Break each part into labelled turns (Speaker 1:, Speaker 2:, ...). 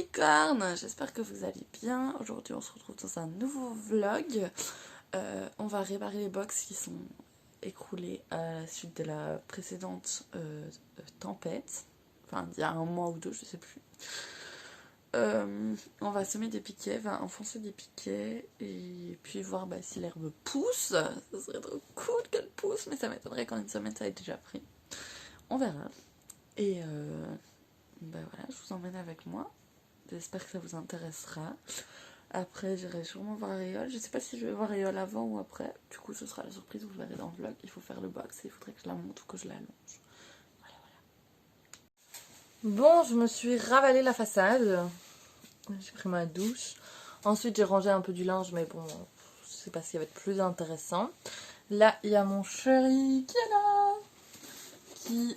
Speaker 1: licorne, j'espère que vous allez bien. Aujourd'hui on se retrouve dans un nouveau vlog. On va réparer les box qui sont écroulées à la suite de la précédente tempête. Enfin il y a un mois ou deux, je sais plus. On va semer des piquets, va enfoncer des piquets et puis voir si l'herbe pousse. Ça serait trop cool qu'elle pousse, mais ça m'étonnerait qu'en une semaine ça ait déjà pris. On verra. Et voilà, je vous emmène avec moi. J'espère que ça vous intéressera. Après, j'irai sûrement voir Réole. Je sais pas si je vais voir Réole avant ou après. Du coup, ce sera la surprise, vous le verrez dans le vlog. Il faut faire le box et il faudrait que je la monte ou que je la allonge. Voilà, voilà. Bon, je me suis ravalé la façade. J'ai pris ma douche. Ensuite, j'ai rangé un peu du linge, mais bon, je sais pas ce qui va être plus intéressant. Là, il y a mon chéri qui est là. Qui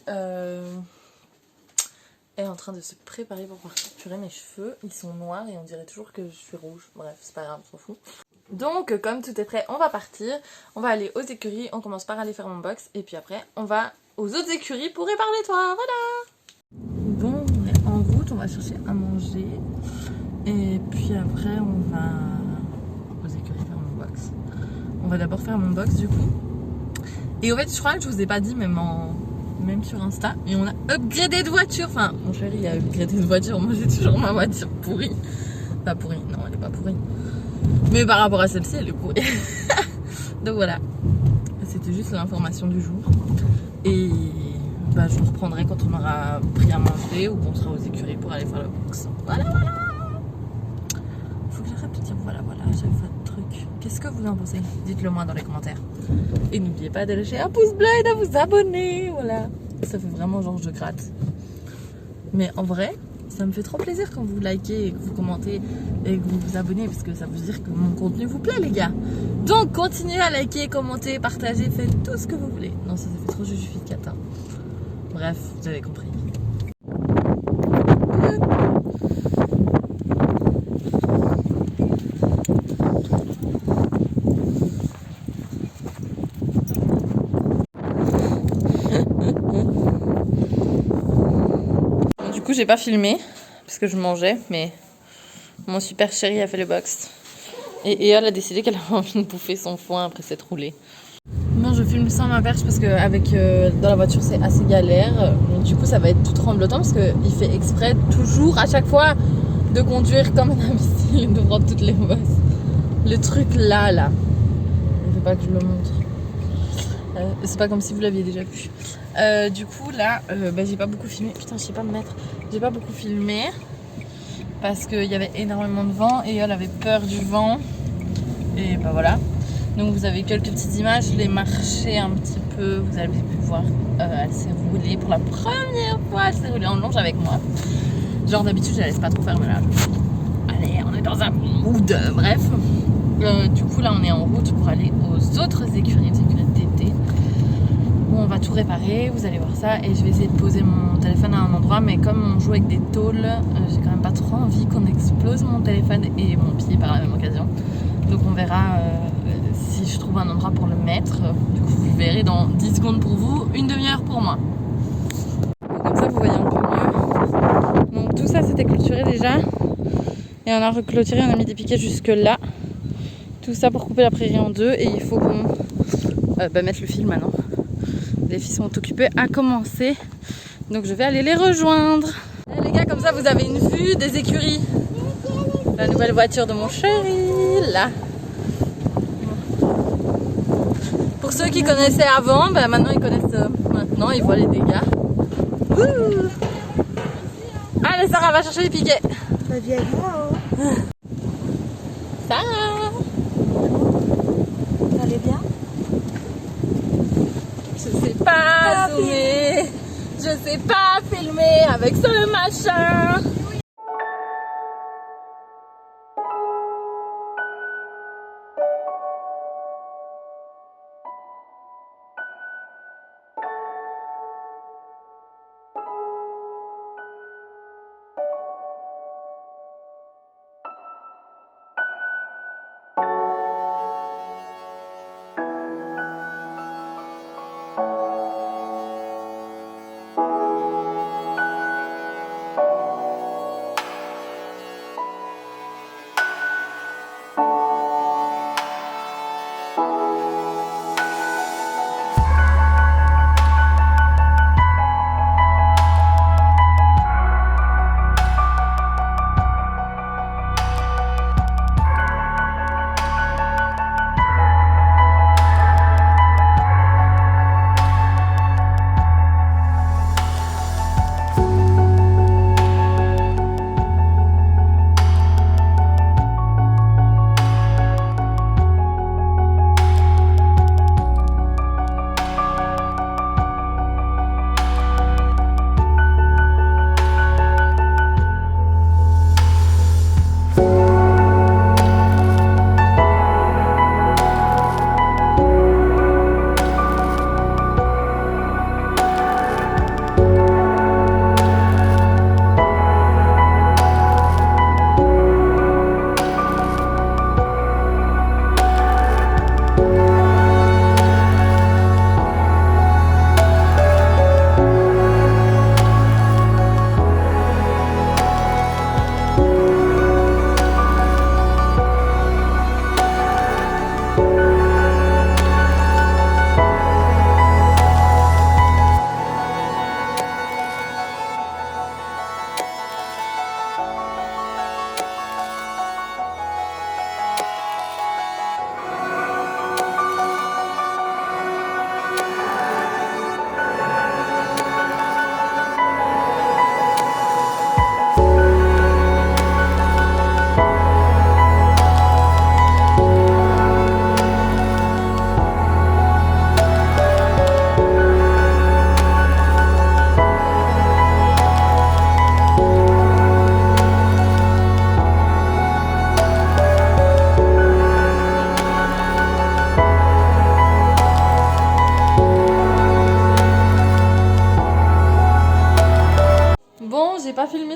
Speaker 1: est en train de se préparer pour partir. Purée, mes cheveux, ils sont noirs et on dirait toujours que je suis rouge. Bref, c'est pas grave, on s'en fout. Donc, comme tout est prêt, on va partir. On va aller aux écuries. On commence par aller faire mon box. Et puis après, on va aux autres écuries pour réparer les toits. Voilà. Bon, on est en route. On va chercher à manger. Et puis après, on va aux écuries faire mon box. On va d'abord faire mon box du coup. Et en fait, je crois que je vous ai pas dit, même sur Insta, et on a upgradé de voiture. Enfin, mon chéri a upgradé de voiture. Moi, j'ai toujours ma voiture pourrie. Pas pourrie, non, elle est pas pourrie. Mais par rapport à celle-ci, elle est pourrie. Donc voilà. C'était juste l'information du jour. Et je vous reprendrai quand on aura pris à manger ou qu'on sera aux écuries pour aller faire le box. Voilà, voilà. Faut que j'arrête de dire voilà, j'avais fait le truc. Qu'est-ce que vous en pensez? Dites-le moi dans les commentaires. Et n'oubliez pas de lâcher un pouce bleu et de vous abonner. Voilà. Ça fait vraiment genre je gratte. Mais en vrai, ça me fait trop plaisir quand vous likez et que vous commentez et que vous vous abonnez parce que ça veut dire que mon contenu vous plaît les gars. Donc continuez à liker, commenter, partager, faites tout ce que vous voulez. Non, ça fait trop justificateur. Bref, vous avez compris. Du coup, j'ai pas filmé parce que je mangeais, mais mon super chéri a fait le box. Et elle a décidé qu'elle avait envie de bouffer son foin après s'être roulée. Non, je filme sans ma perche parce que dans la voiture c'est assez galère. Donc, du coup, ça va être tout tremblotant parce qu'il fait exprès toujours à chaque fois de conduire comme un imbécile, de prendre toutes les bosses. Le truc là. Je veux pas que je le montre. C'est pas comme si vous l'aviez déjà vu. Du coup, là, j'ai pas beaucoup filmé. Putain, je sais pas me mettre. J'ai pas beaucoup filmé parce qu'il y avait énormément de vent et elle avait peur du vent. Et voilà. Donc vous avez quelques petites images, je l'ai marché un petit peu, vous avez pu voir, elle s'est roulée pour la première fois, elle s'est roulée en longe avec moi. Genre d'habitude je la laisse pas trop faire, mais là, allez, on est dans un mood, bref. Du coup là on est en route pour aller aux autres écuries d'été, où on va tout réparer, vous allez voir ça, et je vais essayer de poser mon téléphone à un endroit, mais comme on joue avec des tôles, j'ai quand même pas trop envie qu'on explose mon téléphone et mon pied par la même occasion. Donc on verra si je trouve un endroit pour le mettre. Du coup vous le verrez dans 10 secondes pour vous, une demi-heure pour moi. Comme ça vous voyez un peu mieux. Donc tout ça c'était clôturé déjà. Et on a reclôturé, on a mis des piquets jusque là. Tout ça pour couper la prairie en deux. Et il faut qu'on mettre le fil maintenant. Les filles sont occupées à commencer. Donc je vais aller les rejoindre. Et les gars, comme ça vous avez une vue des écuries. La nouvelle voiture de mon chéri, là. Pour ceux qui connaissaient avant, maintenant ils connaissent maintenant, ils voient les dégâts. Ouh. Allez Sarah, va chercher les piquets.
Speaker 2: Bah viens avec moi hein.
Speaker 1: Sarah,
Speaker 2: Ça allait bien?
Speaker 1: je sais pas zoomer, je sais pas filmer avec ce machin.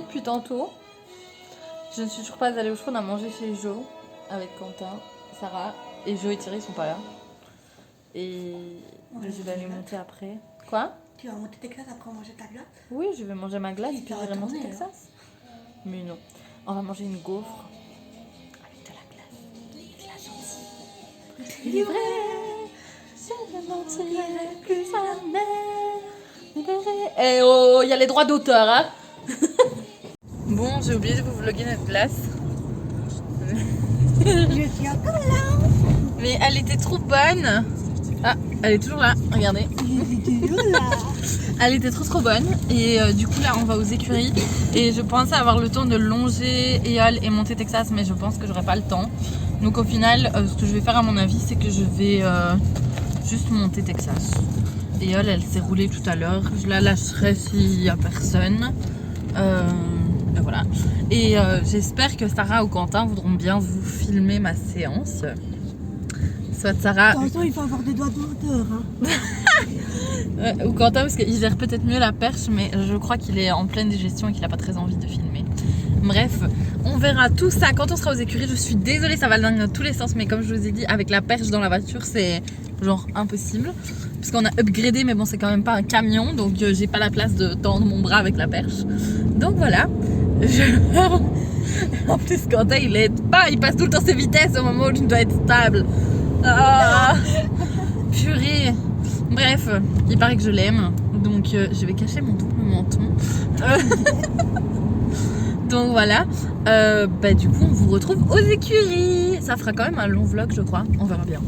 Speaker 1: depuis tantôt. Je ne suis toujours pas allée au choix. On a mangé chez Jo avec Quentin, Sarah et Jo et Thierry ils sont pas là. Et je vais aller monter après. Quoi?
Speaker 2: Tu vas monter tes classes après manger ta glace?
Speaker 1: Oui, je vais manger ma glace et
Speaker 2: Et
Speaker 1: puis
Speaker 2: tu
Speaker 1: je vais
Speaker 2: vas
Speaker 1: monter
Speaker 2: retourner,
Speaker 1: Texas. Mais non. On va manger une gaufre avec de la glace. Et de la gentille. Il est vrai, je ne mentirai plus jamais. Eh oh, il y a les droits d'auteur, hein. Bon, j'ai oublié de vous vlogger notre glace.
Speaker 2: Je suis encore là.
Speaker 1: Mais elle était trop bonne. Ah, elle est toujours là, regardez.
Speaker 2: Je suis toujours là.
Speaker 1: Elle était trop bonne. Et du coup là on va aux écuries. Et je pensais avoir le temps de longer Éole et monter Texas. Mais je pense que j'aurai pas le temps. Donc au final ce que je vais faire à mon avis c'est que je vais juste monter Texas. Éole elle s'est roulée tout à l'heure. Je la lâcherai s'il y a personne. Et voilà. Et j'espère que Sarah ou Quentin voudront bien vous filmer ma séance. Soit Sarah
Speaker 2: Attention, il faut avoir des doigts d'auteur. Hein.
Speaker 1: ou Quentin parce qu'il gère peut-être mieux la perche, mais je crois qu'il est en pleine digestion et qu'il n'a pas très envie de filmer. Bref, on verra tout ça quand on sera aux écuries. Je suis désolée, ça va dans tous les sens, mais comme je vous ai dit, avec la perche dans la voiture, c'est genre impossible. Parce qu'on a upgradé, mais bon, c'est quand même pas un camion, donc j'ai pas la place de tendre mon bras avec la perche. Donc voilà. En plus, Quentin, il aide pas, il passe tout le temps ses vitesses au moment où tu dois être stable. Ah, purée. Bref, il paraît que je l'aime, donc je vais cacher mon double menton. Donc voilà, du coup on vous retrouve aux écuries. Ça fera quand même un long vlog je crois, on verra bien.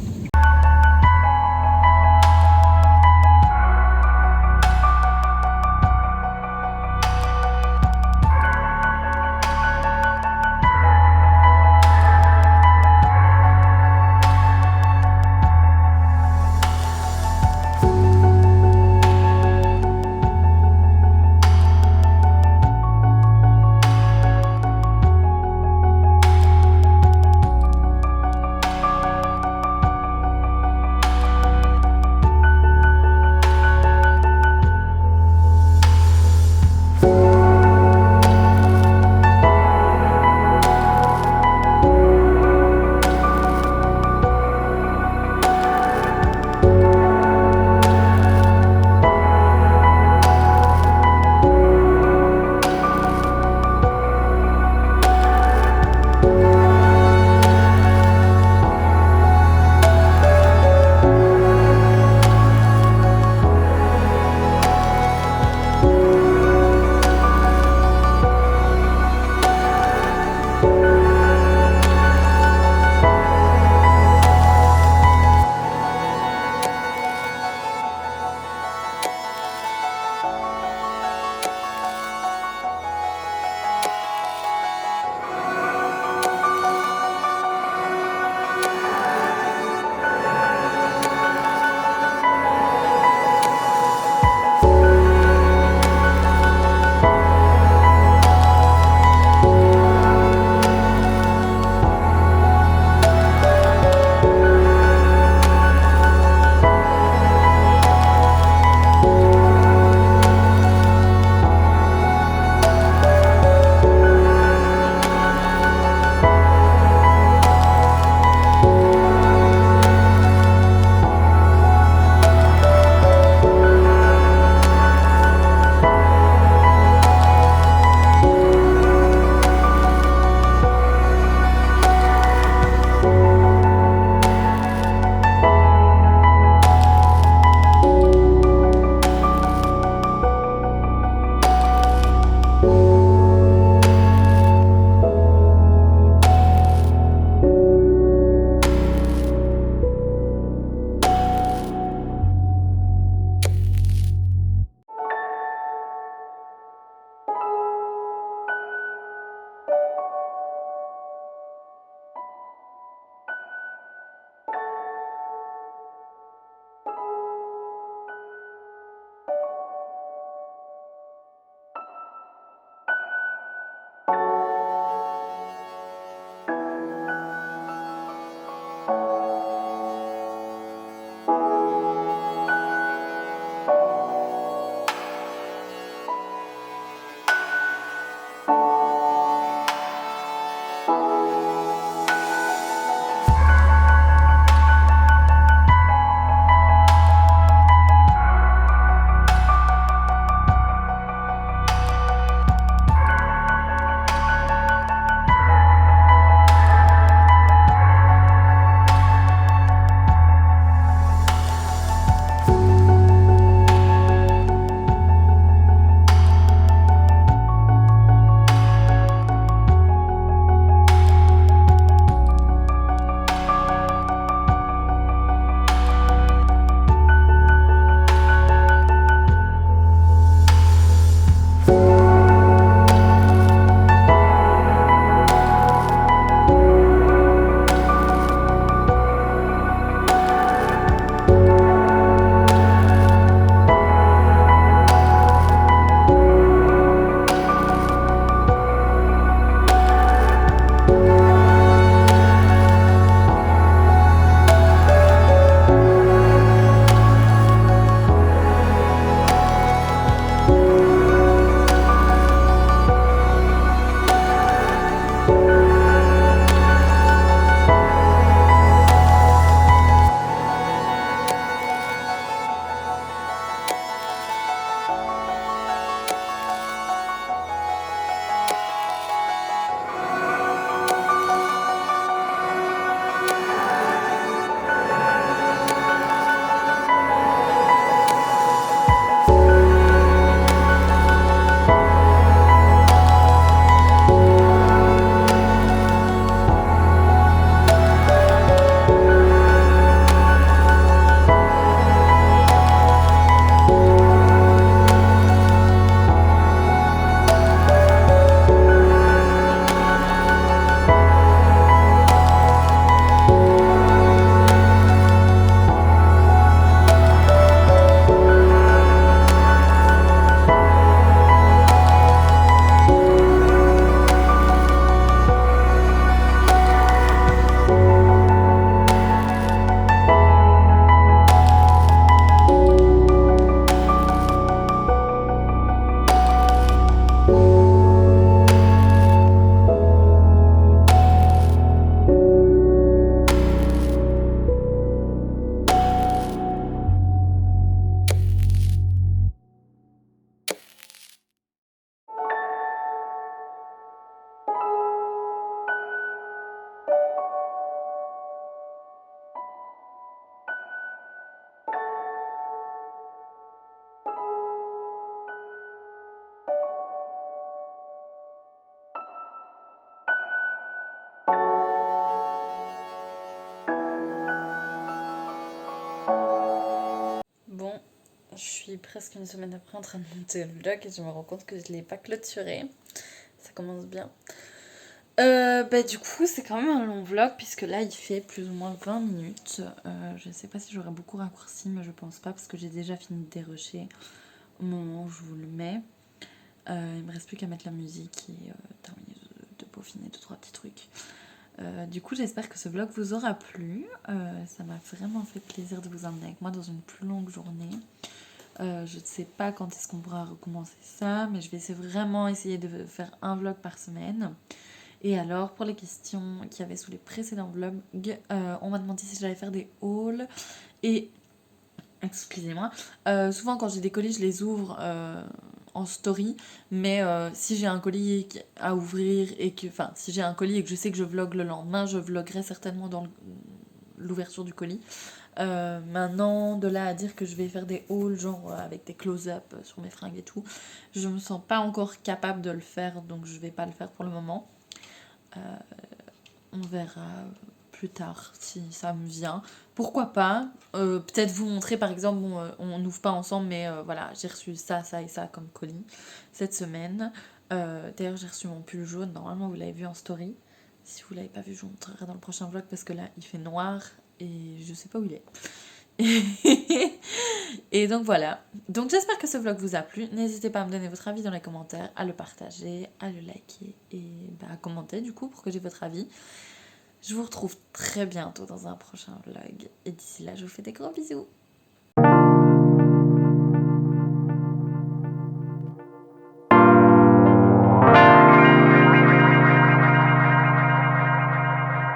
Speaker 1: je suis presque une semaine après en train de monter le vlog et je me rends compte que je ne l'ai pas clôturé. Ça commence bien. Du coup, c'est quand même un long vlog puisque là, il fait plus ou moins 20 minutes. Je sais pas si j'aurais beaucoup raccourci, mais je pense pas parce que j'ai déjà fini de dérusher au moment où je vous le mets. Il me reste plus qu'à mettre la musique et terminer de peaufiner 2-3 petits trucs. Du coup, j'espère que ce vlog vous aura plu. Ça m'a vraiment fait plaisir de vous emmener avec moi dans une plus longue journée. Je ne sais pas quand est-ce qu'on pourra recommencer ça, mais je vais vraiment essayer de faire un vlog par semaine. Et alors, pour les questions qu'il y avait sous les précédents vlogs, on m'a demandé si j'allais faire des hauls. Et, excusez-moi, souvent quand j'ai des colis, je les ouvre en story. Mais si j'ai un colis à ouvrir et que, enfin, si j'ai un colis et que je sais que je vlog le lendemain, je vloguerai certainement dans l'ouverture du colis. Maintenant, de là à dire que je vais faire des hauls, genre avec des close-up sur mes fringues et tout, je me sens pas encore capable de le faire, donc je vais pas le faire pour le moment. On verra plus tard si ça me vient. Pourquoi pas peut-être vous montrer par exemple, bon, on n'ouvre pas ensemble, mais voilà, j'ai reçu ça, ça et ça comme colis cette semaine. D'ailleurs, j'ai reçu mon pull jaune, normalement vous l'avez vu en story. Si vous l'avez pas vu, je vous montrerai dans le prochain vlog parce que là il fait noir et je sais pas où il est. Et donc voilà. Donc j'espère que ce vlog vous a plu. N'hésitez pas à me donner votre avis dans les commentaires, à le partager, à le liker et à commenter du coup pour que j'ai votre avis. Je vous retrouve très bientôt dans un prochain vlog. Et d'ici là, je vous fais des gros bisous.